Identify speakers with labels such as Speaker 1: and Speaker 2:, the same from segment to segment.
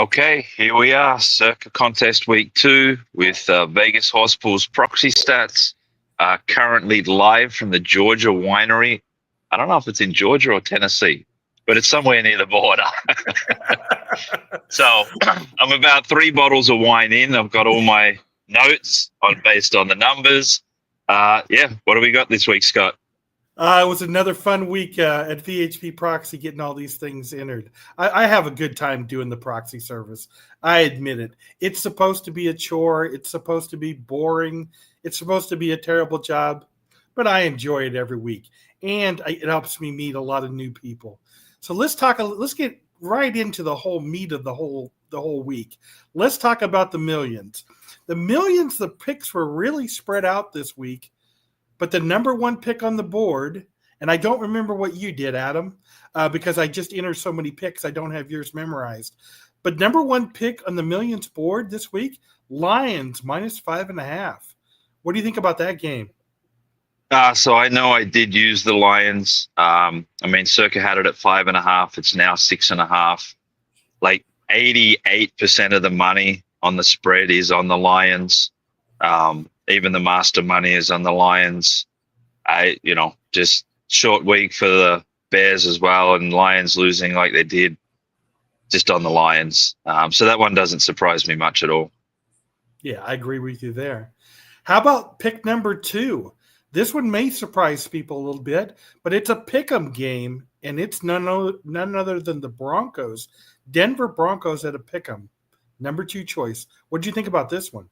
Speaker 1: Okay, here we are, Circa Contest Week 2 with Vegas Horse Pool's Proxy Stats. Currently live from the Georgia Winery. I don't know if it's in Georgia or Tennessee, but it's somewhere near the border. So I'm about 3 bottles of wine in. I've got all my notes based on the numbers. What do we got this week, Scott?
Speaker 2: It was another fun week at VHP Proxy getting all these things entered. I have a good time doing the proxy service. I admit it. It's supposed to be a chore. It's supposed to be boring. It's supposed to be a terrible job, but I enjoy it every week, and it helps me meet a lot of new people. So let's get right into the whole meat of the whole week. Let's talk about the millions. The picks were really spread out this week. But the number one pick on the board, and I don't remember what you did, Adam, because I just entered so many picks, I don't have yours memorized. But number one pick on the millions board this week, Lions -5.5. What do you think about that game?
Speaker 1: So I know I did use the Lions. Circa had it at 5.5. It's now 6.5. Like 88% of the money on the spread is on the Lions. Even the master money is on the Lions. Just short week for the Bears as well, and Lions losing like they did, just on the Lions. So that one doesn't surprise me much at all.
Speaker 2: Yeah, I agree with you there. How about pick number 2? This one may surprise people a little bit, but it's a pick'em game, and it's none other than the Broncos. Denver Broncos at a pick'em. Number 2 choice. What do you think about this one?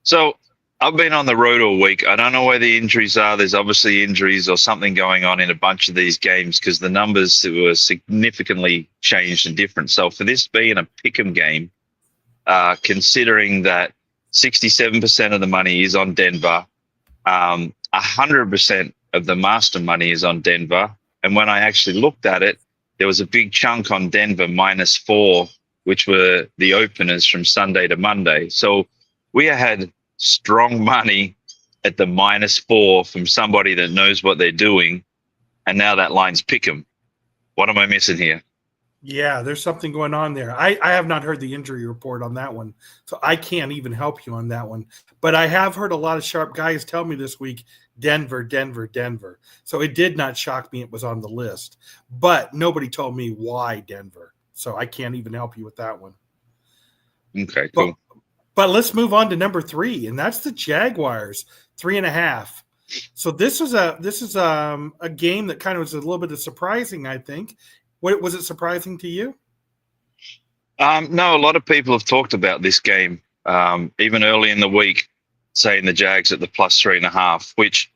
Speaker 1: So I've been on the road all week. I don't know where the injuries are. There's obviously injuries or something going on in a bunch of these games because the numbers were significantly changed and different. So for this being a pick'em game, considering that 67% of the money is on Denver, 100% of the master money is on Denver. And when I actually looked at it, there was a big chunk on Denver -4, which were the openers from Sunday to Monday. So we had strong money at the -4 from somebody that knows what they're doing, and now that line's pick'em. What am I missing here?
Speaker 2: Yeah, there's something going on there. I have not heard the injury report on that one, so I can't even help you on that one. But I have heard a lot of sharp guys tell me this week, Denver, Denver, Denver. So it did not shock me it was on the list. But nobody told me why Denver, so I can't even help you with that one.
Speaker 1: Okay, cool.
Speaker 2: But let's move on to number 3, and that's the Jaguars, 3.5. So this is a game that kind of was a little bit of surprising, I think. Was it surprising to you?
Speaker 1: No, a lot of people have talked about this game, even early in the week, saying the Jags at the +3.5, which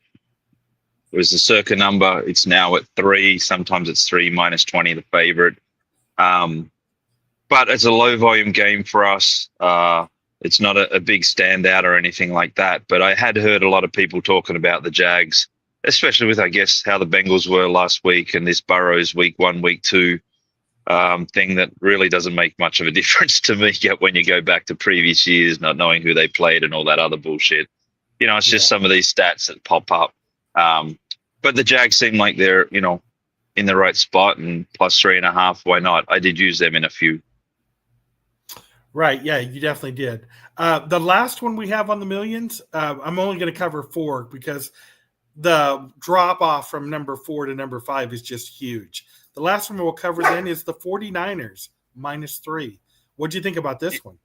Speaker 1: was the Circa number. It's now at 3. Sometimes it's 3 -20, the favorite. But it's a low volume game for us. It's not a big standout or anything like that. But I had heard a lot of people talking about the Jags, especially with, I guess, how the Bengals were last week and this Burrows week 1, week 2 thing that really doesn't make much of a difference to me yet when you go back to previous years, not knowing who they played and all that other bullshit. It's just some of these stats that pop up. But the Jags seem like they're, in the right spot, and +3.5, why not? I did use them in a few.
Speaker 2: Right, yeah, you definitely did. The last one we have on the millions, I'm only going to cover 4 because the drop off from number 4 to number 5 is just huge. The last one we'll cover then is the 49ers -3. What do you think about this one?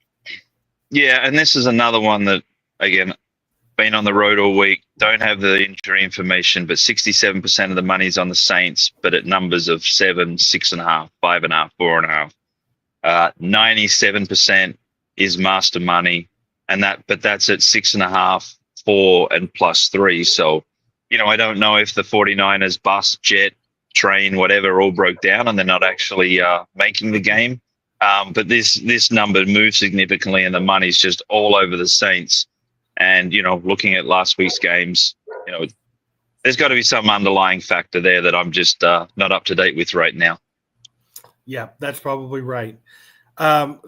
Speaker 1: Yeah, and this is another one that, again, been on the road all week, don't have the injury information, but 67% of the money's on the Saints, but at numbers of 7, 6.5, 5.5, 4.5. 97% is master money, but that's at 6.5, 4, and +3. So, I don't know if the 49ers bus, jet, train, whatever, all broke down and they're not actually making the game. But this number moves significantly, and the money's just all over the Saints. And looking at last week's games, there's got to be some underlying factor there that I'm just not up to date with right now.
Speaker 2: Yeah, that's probably right.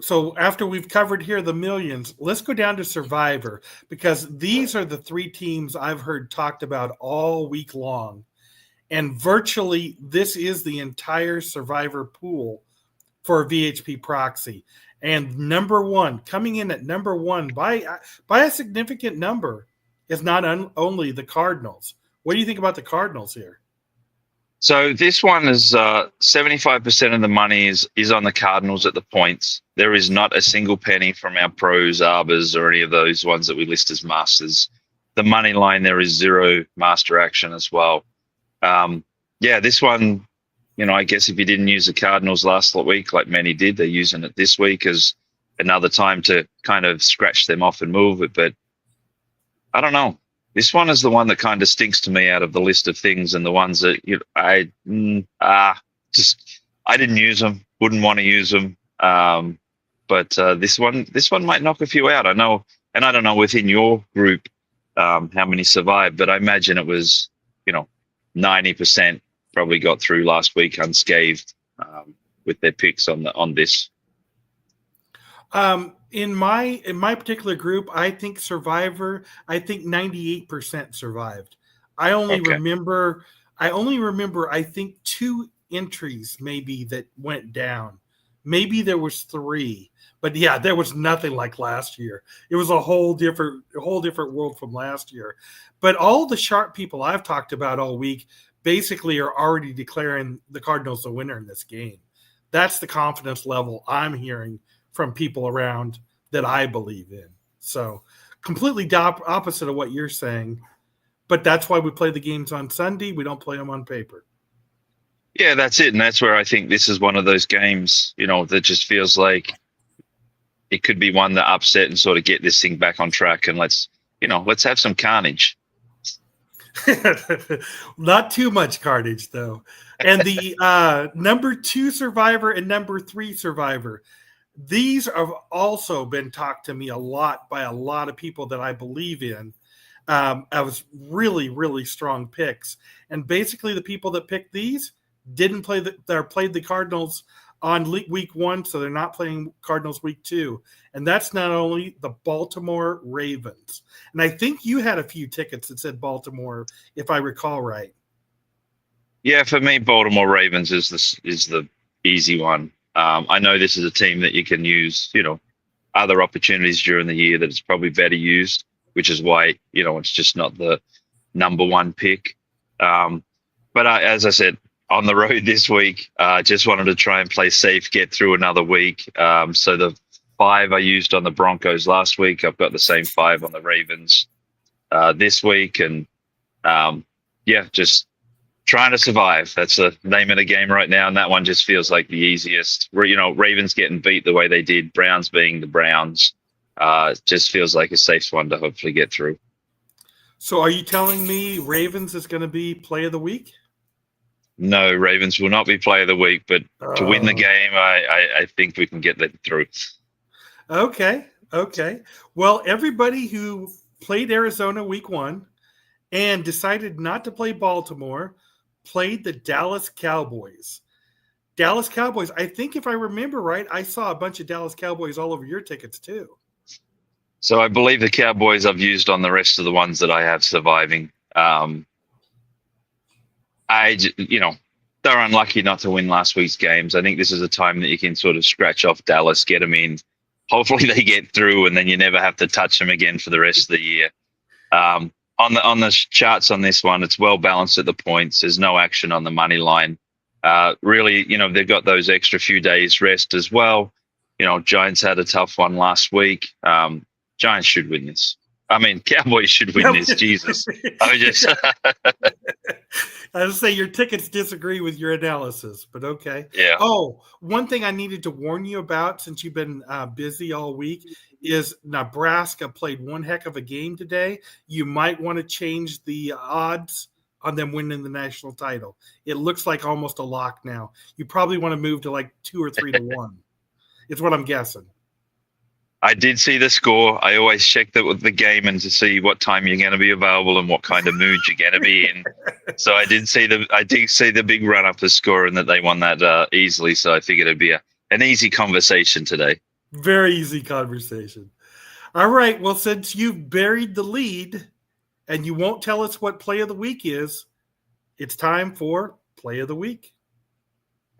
Speaker 2: So after we've covered here the millions, let's go down to Survivor, because these are the 3 teams I've heard talked about all week long. And virtually this is the entire Survivor pool for VHP Proxy. And number one, coming in at number one by a significant number, is not only the Cardinals. What do you think about the Cardinals here?
Speaker 1: So this one is 75% of the money is on the Cardinals at the points. There is not a single penny from our pros, arbors, or any of those ones that we list as masters. The money line, there is zero master action as well. This one, I guess if you didn't use the Cardinals last week, like many did, they're using it this week as another time to kind of scratch them off and move it. But I don't know. This one is the one that kind of stinks to me out of the list of things, and the ones that I didn't use them, wouldn't want to use them. But this one might knock a few out. I know, and I don't know within your group how many survived, but I imagine it was 90% probably got through last week unscathed with their picks on this.
Speaker 2: In my particular group, I think Survivor, I think 98% survived. I only remember I think 2 entries maybe that went down. Maybe there was 3. But yeah, there was nothing like last year. It was a whole different world from last year. But all the sharp people I've talked about all week basically are already declaring the Cardinals the winner in this game. That's the confidence level I'm hearing from people around that I believe in. So completely opposite of what you're saying. But that's why we play the games on Sunday. We don't play them on paper.
Speaker 1: Yeah, that's it. And that's where I think this is one of those games, that just feels like it could be one that upset and sort of get this thing back on track. And let's have some carnage.
Speaker 2: Not too much carnage, though. And the number 2 Survivor and number 3 Survivor, these have also been talked to me a lot by a lot of people that I believe in. I was really, really strong picks. And basically the people that picked these didn't played the Cardinals on week 1, so they're not playing Cardinals week 2. And that's not only the Baltimore Ravens. And I think you had a few tickets that said Baltimore, if I recall right.
Speaker 1: Yeah, for me, Baltimore Ravens is the easy one. I know this is a team that you can use, other opportunities during the year that it's probably better used, which is why, it's just not the number 1 pick. But as I said, on the road this week, just wanted to try and play safe, get through another week. So the 5 I used on the Broncos last week, I've got the same 5 on the Ravens this week. And just trying to survive. That's the name of the game right now. And that one just feels like the easiest. Ravens getting beat the way they did, Browns being the Browns, just feels like a safe one to hopefully get through.
Speaker 2: So are you telling me Ravens is going to be play of the week?
Speaker 1: No, Ravens will not be play of the week, but to win the game, I think we can get that through.
Speaker 2: Okay. Well, everybody who played Arizona week 1 and decided not to play Baltimore played the Dallas Cowboys. Dallas Cowboys, I think if I remember right, I saw a bunch of Dallas Cowboys all over your tickets too.
Speaker 1: So I believe the Cowboys I've used on the rest of the ones that I have surviving. They're unlucky not to win last week's games. I think this is a time that you can sort of scratch off Dallas, get them in. Hopefully they get through, and then you never have to touch them again for the rest of the year. On the charts on this one, it's well balanced at the points. There's no action on the money line. Really, they've got those extra few days rest as well. Giants had a tough one last week. Giants should win this. I mean, Cowboys should win this. Jesus.
Speaker 2: I would say your tickets disagree with your analysis, but okay.
Speaker 1: Yeah.
Speaker 2: Oh, one thing I needed to warn you about, since you've been busy all week, is Nebraska played one heck of a game today. You might want to change the odds on them winning the national title. It looks like almost a lock now. You probably want to move to like 2 or 3 to 1. It's what I'm guessing.
Speaker 1: I did see the score. I always check that with the game and to see what time you're going to be available and what kind of mood you're going to be in. So I did see the big run up the score and that they won that easily. So I figured it'd be an easy conversation today.
Speaker 2: Very easy conversation. All right. Well, since you've buried the lead and you won't tell us what play of the week is, it's time for play of the week.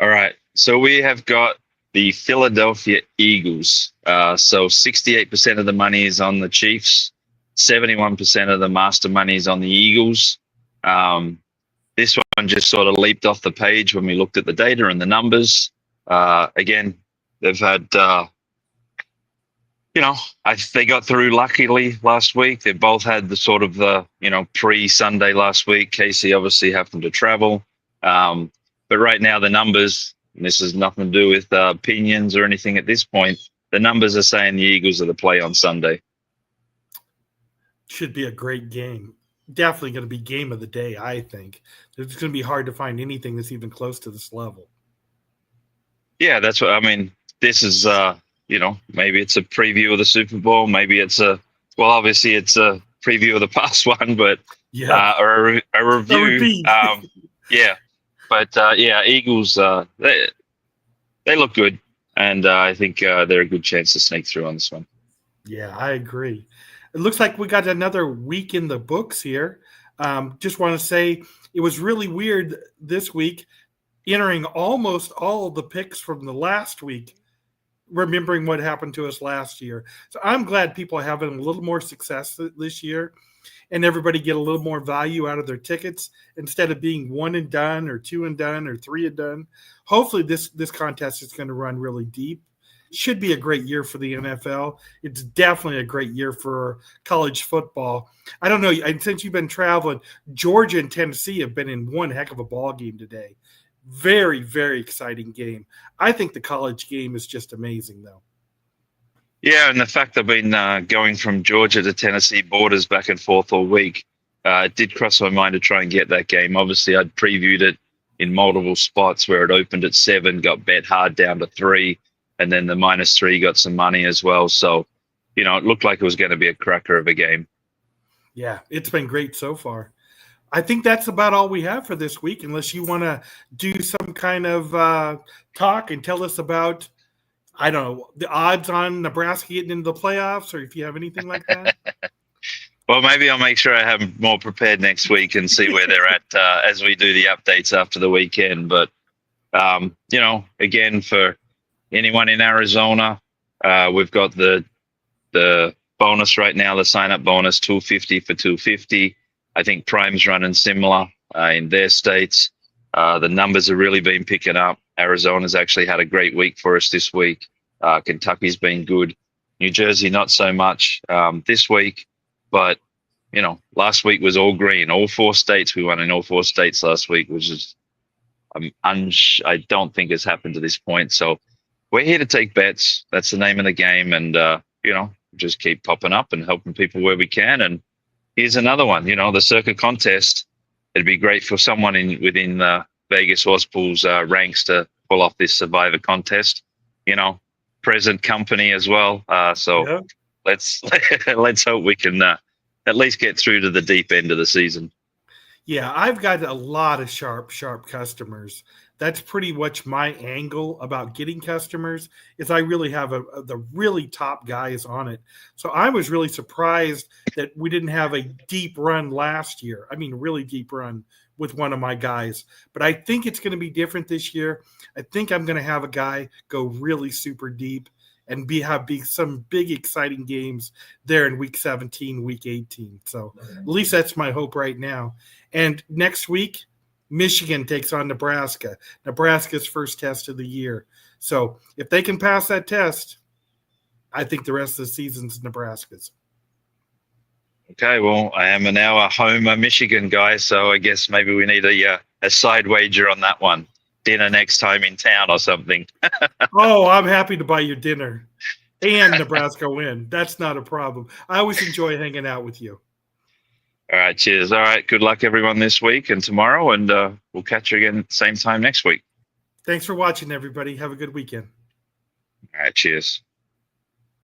Speaker 1: All right. So we have got the Philadelphia Eagles. So 68% of the money is on the Chiefs, 71% of the master money is on the Eagles. This one just sort of leaped off the page when we looked at the data and the numbers. Again, they've had, they got through luckily last week. They both had the sort of the, pre-Sunday last week. Casey obviously happened to travel. But right now the numbers, and this has nothing to do with opinions or anything at this point, the numbers are saying the Eagles are the play on Sunday.
Speaker 2: Should be a great game. Definitely going to be game of the day, I think. It's going to be hard to find anything that's even close to this level.
Speaker 1: Yeah, that's what I mean. This is, maybe it's a preview of the Super Bowl. Maybe it's obviously it's a preview of the past one, but or a review. Yeah, but Eagles, they look good, and I think they're a good chance to sneak through on this one.
Speaker 2: Yeah, I agree. It looks like we got another week in the books here. Just want to say it was really weird this week, entering almost all of the picks from the last week, remembering what happened to us last year. So I'm glad people are having a little more success this year and everybody get a little more value out of their tickets instead of being one and done or two and done or three and done. Hopefully this contest is going to run really deep. Should be a great year for the NFL. It's definitely a great year for college football. I don't know, since you've been traveling, Georgia and Tennessee have been in one heck of a ball game today. Very, very exciting game. I think the college game is just amazing, though.
Speaker 1: Yeah, and the fact I've been going from Georgia to Tennessee borders back and forth all week, it did cross my mind to try and get that game. Obviously, I'd previewed it in multiple spots where it opened at 7, got bet hard down to 3. And then the -3 got some money as well. So, it looked like it was going to be a cracker of a game.
Speaker 2: Yeah, it's been great so far. I think that's about all we have for this week, unless you want to do some kind of talk and tell us about, I don't know, the odds on Nebraska getting into the playoffs, or if you have anything like that.
Speaker 1: Well, maybe I'll make sure I have more prepared next week and see where they're at as we do the updates after the weekend. But, again, for anyone in Arizona, we've got the bonus right now, the sign-up bonus, $250 for $250. I think Prime's running similar in their states. The numbers have really been picking up. Arizona's actually had a great week for us this week. Kentucky's been good. New Jersey, not so much this week. But, last week was all green. All 4 states, we won in all 4 states last week, which is I don't think has happened to this point. So, we're here to take bets. That's the name of the game. And, just keep popping up and helping people where we can. And here's another one, the Circa Contest. It'd be great for someone within the Vegas Horse Pool's ranks to pull off this Survivor contest. Present company as well. Let's hope we can at least get through to the deep end of the season.
Speaker 2: Yeah, I've got a lot of sharp customers. That's pretty much my angle about getting customers is I really have the really top guys on it. So I was really surprised that we didn't have a deep run last year. I mean, really deep run with one of my guys. But I think it's going to be different this year. I think I'm going to have a guy go really super deep and have some big exciting games there in week 17, week 18. So at least that's my hope right now. And next week, Michigan takes on Nebraska. Nebraska's first test of the year. So if they can pass that test, I think the rest of the season's Nebraska's.
Speaker 1: Okay, well, I am now a home Michigan guy, so I guess maybe we need a side wager on that one. Dinner next time in town or something.
Speaker 2: Oh, I'm happy to buy your dinner and Nebraska win. That's not a problem. I always enjoy hanging out with you.
Speaker 1: All right, cheers. All right, good luck everyone this week and tomorrow, and we'll catch you again at the same time next week.
Speaker 2: Thanks for watching, everybody. Have a good weekend.
Speaker 1: All right, cheers.